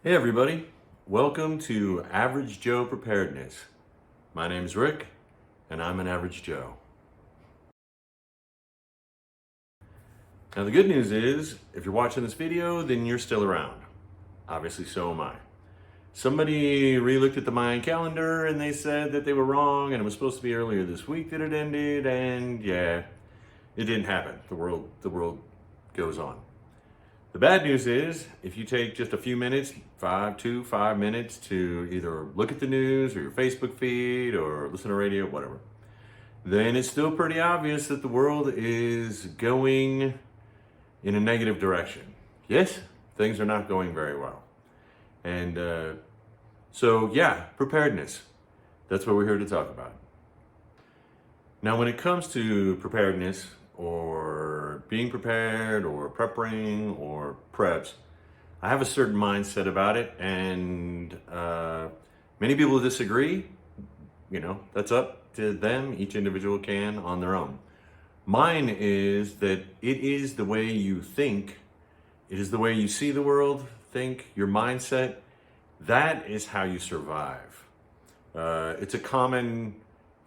Hey everybody, welcome to Average Joe Preparedness. My name's Rick and I'm an average Joe. Now the good news is, if you're watching this video, then you're still around. Obviously so am I. Somebody re-looked at the Mayan calendar and they said that they were wrong and it was supposed to be earlier this week that it ended, and yeah, it didn't happen. The world goes on. The bad news is, if you take just a few minutes, 5 minutes to either look at the news or your Facebook feed or listen to radio, whatever, then it's still pretty obvious that the world is going in a negative direction. Yes, things are not going very well. And so, yeah, preparedness. That's what we're here to talk about. Now, when it comes to preparedness or being prepared or prepping or preps, I have a certain mindset about it, and many people disagree. You know, that's up to them. Each individual can on their own. Mine is that it is the way you think, it is the way you see the world, think, your mindset. That is how you survive. It's a common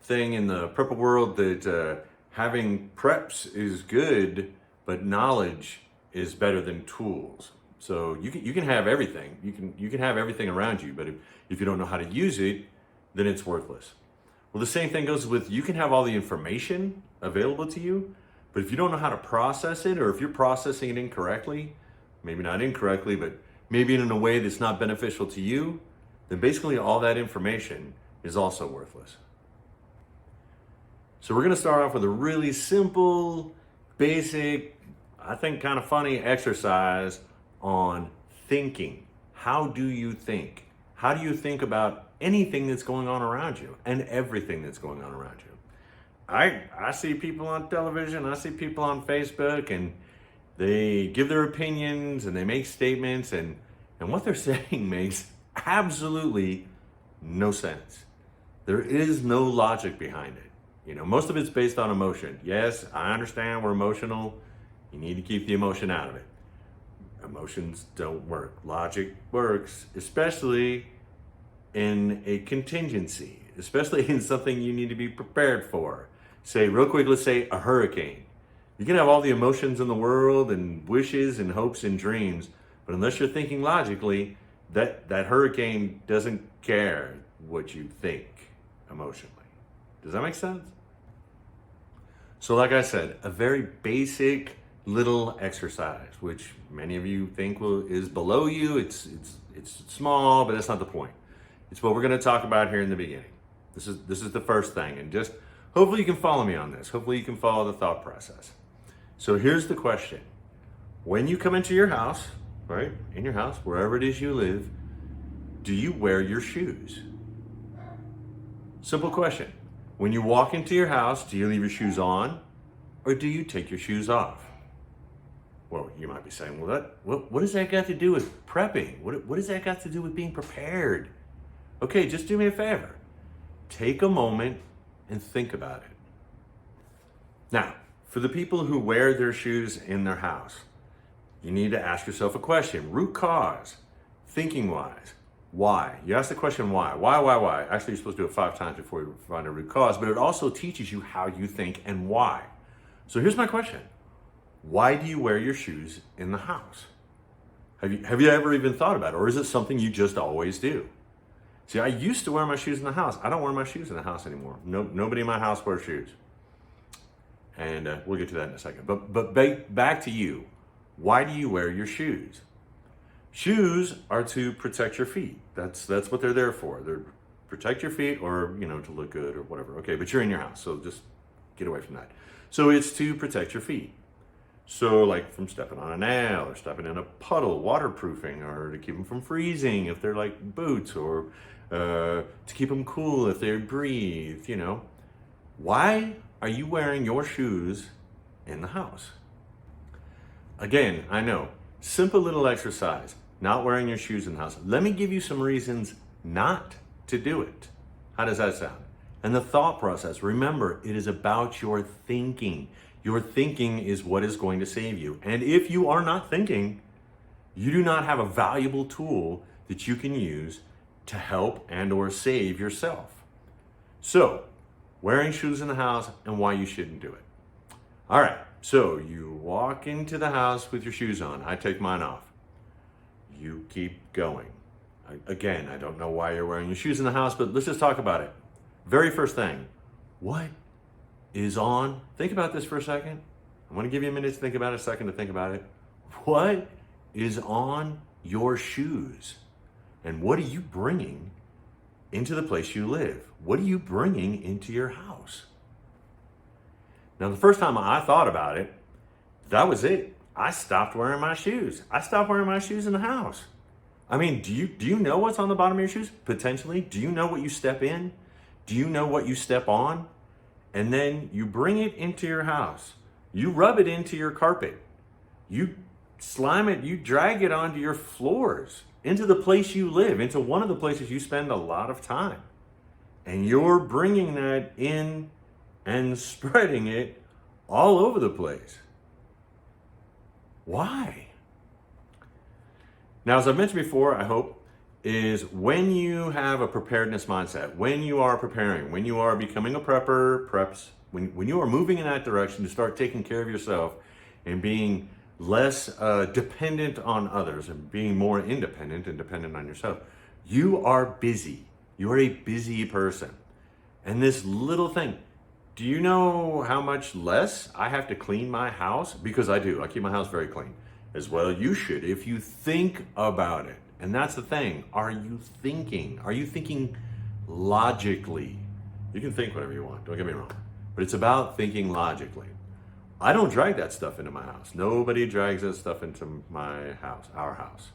thing in the prepper world that having preps is good, but knowledge is better than tools. So you can have everything. You can have everything around you, but if you don't know how to use it, then it's worthless. Well, the same thing goes with, you can have all the information available to you, but if you don't know how to process it, or if you're processing it incorrectly, maybe not incorrectly, but maybe in a way that's not beneficial to you, then basically all that information is also worthless. So we're going to start off with a really simple, basic, I think kind of funny exercise on thinking. How do you think? How do you think about anything that's going on around you and everything that's going on around you? I see people on television, I see people on Facebook, and they give their opinions and they make statements, and what they're saying makes absolutely no sense. There is no logic behind it. You know, most of it's based on emotion. Yes, I understand we're emotional. You need to keep the emotion out of it. Emotions don't work. Logic works, especially in a contingency, especially in something you need to be prepared for. Say, real quick, let's say a hurricane. You can have all the emotions in the world and wishes and hopes and dreams, but unless you're thinking logically, that hurricane doesn't care what you think emotionally. Does that make sense? So like I said, a very basic little exercise, which many of you think is below you. It's small, but that's not the point. It's what we're going to talk about here in the beginning. This is the first thing, and just hopefully you can follow me on this. Hopefully you can follow the thought process. So here's the question. When you come into your house, right, in your house, wherever it is you live, do you wear your shoes? Simple question. When you walk into your house, do you leave your shoes on or do you take your shoes off? Well, you might be saying, well, what does that got to do with prepping? What does that got to do with being prepared? Okay, just do me a favor. Take a moment and think about it. Now, for the people who wear their shoes in their house, you need to ask yourself a question. Root cause, thinking wise. Why? You ask the question why. Why? Actually, you're supposed to do it 5 times before you find a root cause, but it also teaches you how you think and why. So here's my question. Why do you wear your shoes in the house? Have you ever even thought about it? Or is it something you just always do? See, I used to wear my shoes in the house. I don't wear my shoes in the house anymore. Nobody in my house wears shoes. And we'll get to that in a second. But back to you. Why do you wear your shoes? Shoes are to protect your feet. That's what they're there for. They're protect your feet, or, you know, to look good or whatever. Okay, but you're in your house, so just get away from that. So it's to protect your feet. So like from stepping on a nail or stepping in a puddle, waterproofing, or to keep them from freezing if they're like boots, or to keep them cool if they breathe, you know. Why are you wearing your shoes in the house? Again, I know, simple little exercise, not wearing your shoes in the house. Let me give you some reasons not to do it. How does that sound? And the thought process, remember, it is about your thinking. Your thinking is what is going to save you. And if you are not thinking, you do not have a valuable tool that you can use to help and or save yourself. So, wearing shoes in the house and why you shouldn't do it. All right, so you walk into the house with your shoes on. I take mine off. You keep going. Again, I don't know why you're wearing your shoes in the house, but let's just talk about it. Very first thing, what is on? Think about this for a second. I'm going to give you a minute to think about it, a second to think about it. What is on your shoes? And what are you bringing into the place you live? What are you bringing into your house? Now, the first time I thought about it, that was it. I stopped wearing my shoes. I stopped wearing my shoes in the house. I mean, do you know what's on the bottom of your shoes? Potentially. Do you know what you step in? Do you know what you step on? And then you bring it into your house. You rub it into your carpet. You slime it, you drag it onto your floors, into the place you live, into one of the places you spend a lot of time. And you're bringing that in and spreading it all over the place. Why? Now, as I've mentioned before, I hope, is when you have a preparedness mindset, when you are preparing, when you are becoming a preps, when you are moving in that direction to start taking care of yourself and being less dependent on others and being more independent and dependent on yourself, you are busy. You are a busy person. And this little thing, do you know how much less I have to clean my house? Because I do. I keep my house very clean. As well, you should if you think about it. And that's the thing. Are you thinking? Are you thinking logically? You can think whatever you want. Don't get me wrong. But it's about thinking logically. I don't drag that stuff into my house. Nobody drags that stuff into my house, our house.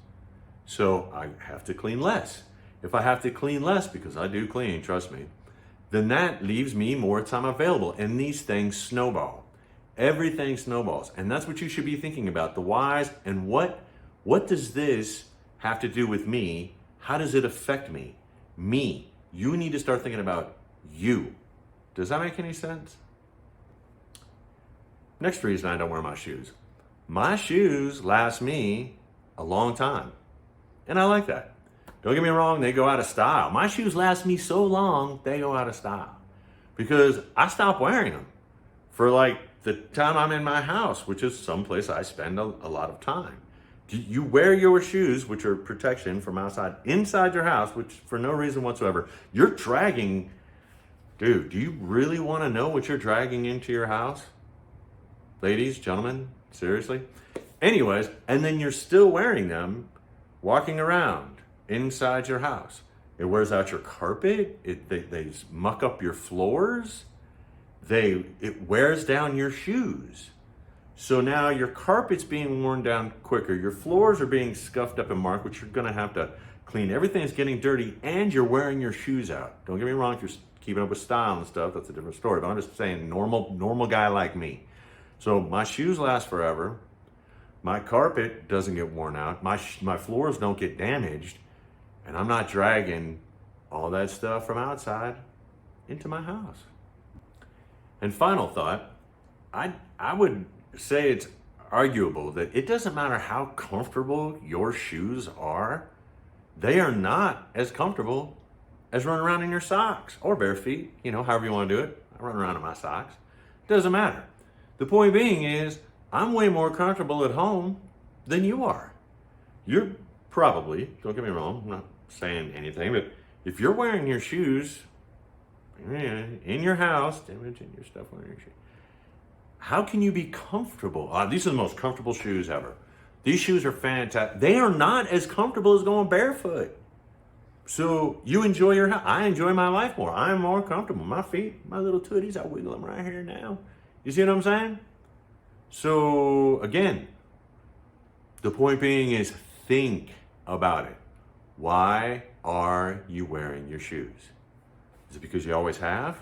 So I have to clean less. If I have to clean less, because I do clean, trust me, then that leaves me more time available. And these things snowball. Everything snowballs. And that's what you should be thinking about. The whys and what does this have to do with me? How does it affect me? Me. You need to start thinking about you. Does that make any sense? Next reason I don't wear my shoes. My shoes last me a long time. And I like that. Don't get me wrong, they go out of style. My shoes last me so long, they go out of style. Because I stopped wearing them for like the time I'm in my house, which is someplace I spend a lot of time. You wear your shoes, which are protection from outside, inside your house, which for no reason whatsoever, you're dragging. Dude, do you really want to know what you're dragging into your house? Ladies, gentlemen, seriously? Anyways, and then you're still wearing them, walking around inside your house. It wears out your carpet. They muck up your floors. It wears down your shoes. So now your carpet's being worn down quicker. Your floors are being scuffed up and marked, which you're gonna have to clean. Everything's getting dirty and you're wearing your shoes out. Don't get me wrong, if you're keeping up with style and stuff, that's a different story. But I'm just saying, normal guy like me. So my shoes last forever. My carpet doesn't get worn out. My floors don't get damaged. And I'm not dragging all that stuff from outside into my house. And final thought, I would say it's arguable that it doesn't matter how comfortable your shoes are, they are not as comfortable as running around in your socks or bare feet, however you want to do it. I run around in my socks. Doesn't matter. The point being is, I'm way more comfortable at home than you are. You're probably, don't get me wrong, I'm not saying anything, but if you're wearing your shoes in your house, damaging your stuff wearing your shoes, how can you be comfortable? These are the most comfortable shoes ever. These shoes are fantastic. They are not as comfortable as going barefoot. So you enjoy your house. I enjoy my life more. I'm more comfortable. My feet, my little tooties, I wiggle them right here now. You see what I'm saying? So again, the point being is think about it. Why are you wearing your shoes? Is it because you always have?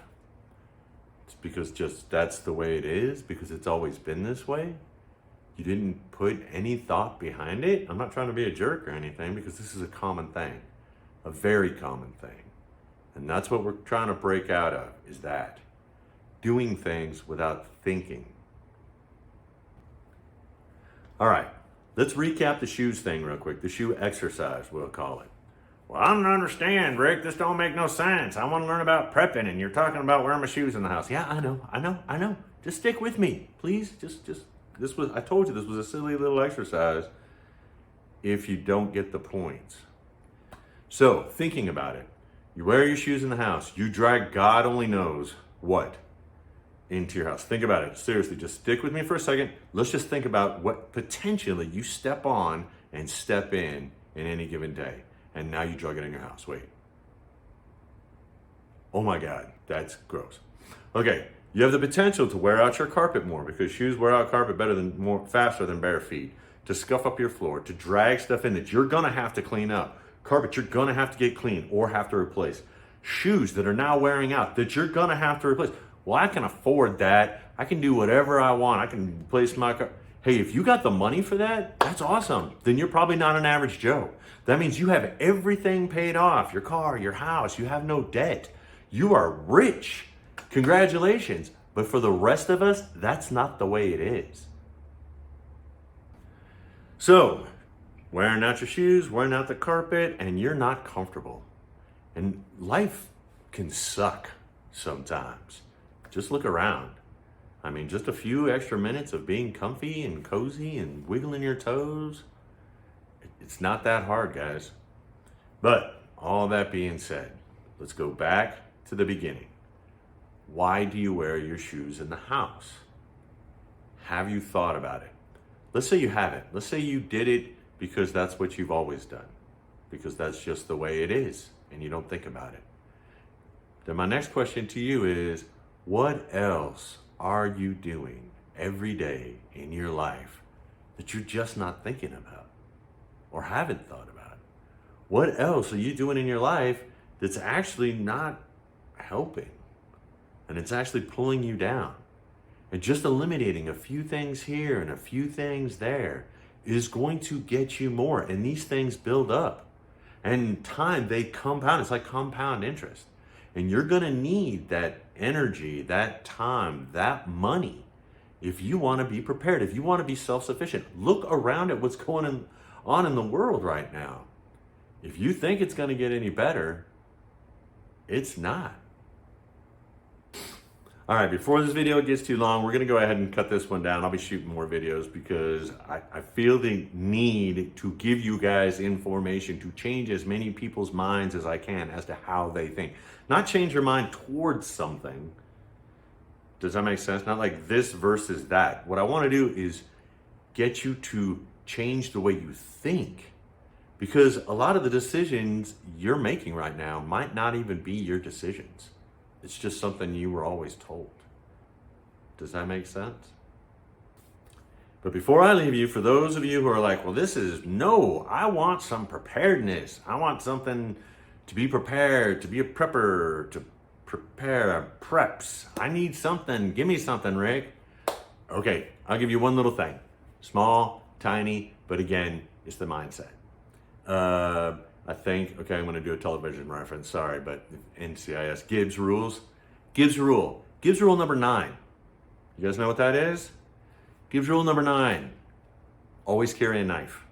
It's because just that's the way it is? Because it's always been this way? You didn't put any thought behind it? I'm not trying to be a jerk or anything, because this is a common thing. A very common thing. And that's what we're trying to break out of, is that. Doing things without thinking. All right, let's recap the shoes thing real quick. The shoe exercise, we'll call it. Well, I don't understand, Rick. This don't make no sense. I want to learn about prepping, and you're talking about wearing my shoes in the house. Yeah, I know. Just stick with me, please. Just. I told you this was a silly little exercise. If you don't get the points. So, thinking about it, you wear your shoes in the house. You drag God only knows what into your house. Think about it. Seriously, just stick with me for a second. Let's just think about what potentially you step on and step in any given day. And now you drug it in your house. Wait. Oh my God, that's gross. Okay, you have the potential to wear out your carpet more because shoes wear out carpet faster than bare feet. To scuff up your floor, to drag stuff in that you're gonna have to clean up. Carpet you're gonna have to get clean or have to replace. Shoes that are now wearing out that you're gonna have to replace. Well, I can afford that. I can do whatever I want. I can replace my car. Hey, if you got the money for that, that's awesome. Then you're probably not an average Joe. That means you have everything paid off, your car, your house, you have no debt. You are rich. Congratulations. But for the rest of us, that's not the way it is. So, wearing out your shoes, wearing out the carpet, and you're not comfortable. And life can suck sometimes. Just look around. I mean, just a few extra minutes of being comfy and cozy and wiggling your toes. It's not that hard, guys. But all that being said, let's go back to the beginning. Why do you wear your shoes in the house? Have you thought about it? Let's say you haven't. Let's say you did it because that's what you've always done, because that's just the way it is, and you don't think about it. Then my next question to you is, what else are you doing every day in your life that you're just not thinking about or haven't thought about? What else are you doing in your life that's actually not helping and it's actually pulling you down? And just eliminating a few things here and a few things there is going to get you more. And these things build up. And in time, they compound. It's like compound interest. And you're going to need that energy, that time, that money if you want to be prepared, if you want to be self-sufficient. Look around at what's going on in the world right now. If you think it's going to get any better, it's not. All right, before this video gets too long, we're gonna go ahead and cut this one down. I'll be shooting more videos because I feel the need to give you guys information to change as many people's minds as I can as to how they think. Not change your mind towards something. Does that make sense? Not like this versus that. What I wanna do is get you to change the way you think, because a lot of the decisions you're making right now might not even be your decisions. It's just something you were always told. Does that make sense? But before I leave you, for those of you who are like, well, I want some preparedness. I want something to be prepared, to be a prepper, to prepare preps. I need something. Give me something, Rick. Okay, I'll give you one little thing. Small, tiny, but again, it's the mindset. I think, okay, I'm going to do a television reference, sorry, but NCIS, Gibbs rules. Gibbs rule number 9. You guys know what that is? Gibbs rule number 9, always carry a knife,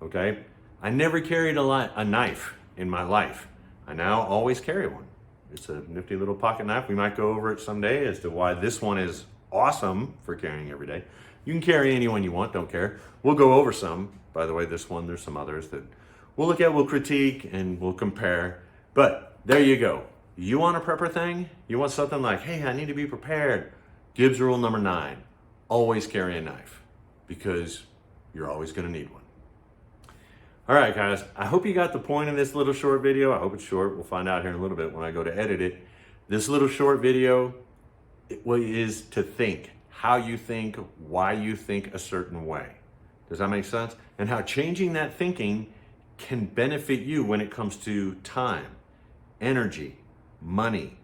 okay? I never carried a knife in my life. I now always carry one. It's a nifty little pocket knife. We might go over it someday as to why this one is awesome for carrying every day. You can carry any one you want, don't care. We'll go over some. By the way, this one, there's some others that we'll look at, we'll critique, and we'll compare. But there you go. You want a prepper thing? You want something like, hey, I need to be prepared. Gibbs rule number 9, always carry a knife, because you're always gonna need one. All right, guys, I hope you got the point in this little short video. I hope it's short. We'll find out here in a little bit when I go to edit it. This little short video is to think, how you think, why you think a certain way. Does that make sense? And how changing that thinking can benefit you when it comes to time, energy, money.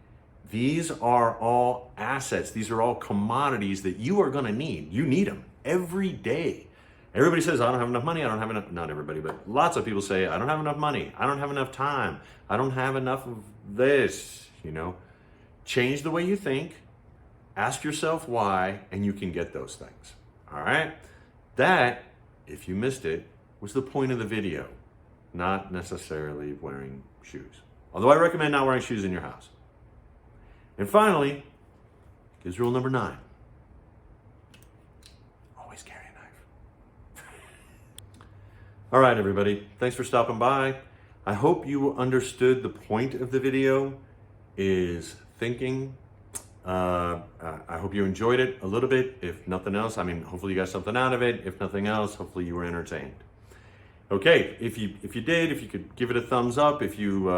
These are all assets. These are all commodities that you are going to need. You need them every day. Everybody says, I don't have enough money. I don't have enough, not everybody, but lots of people say, I don't have enough money. I don't have enough time. I don't have enough of this, Change the way you think. Ask yourself why, and you can get those things. All right? That, if you missed it, was the point of the video. not necessarily wearing shoes. Although I recommend not wearing shoes in your house. And finally, here's rule number 9. Always carry a knife. All right, everybody. Thanks for stopping by. I hope you understood the point of the video is thinking. I hope you enjoyed it a little bit. If nothing else, I mean, hopefully you got something out of it. If nothing else, hopefully you were entertained. Okay, if you did, if you could give it a thumbs up. If you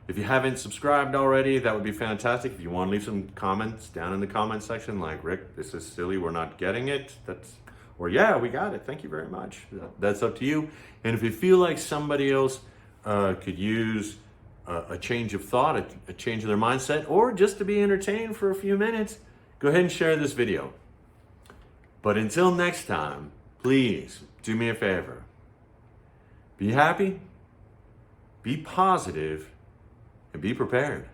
haven't subscribed already, that would be fantastic. If you want to leave some comments down in the comment section, like, Rick, this is silly, we're not getting it. Or yeah, we got it. Thank you very much. That's up to you. And if you feel like somebody else could use a change of thought, a change of their mindset, or just to be entertained for a few minutes, go ahead and share this video. But until next time, please do me a favor. Be happy, be positive, and be prepared.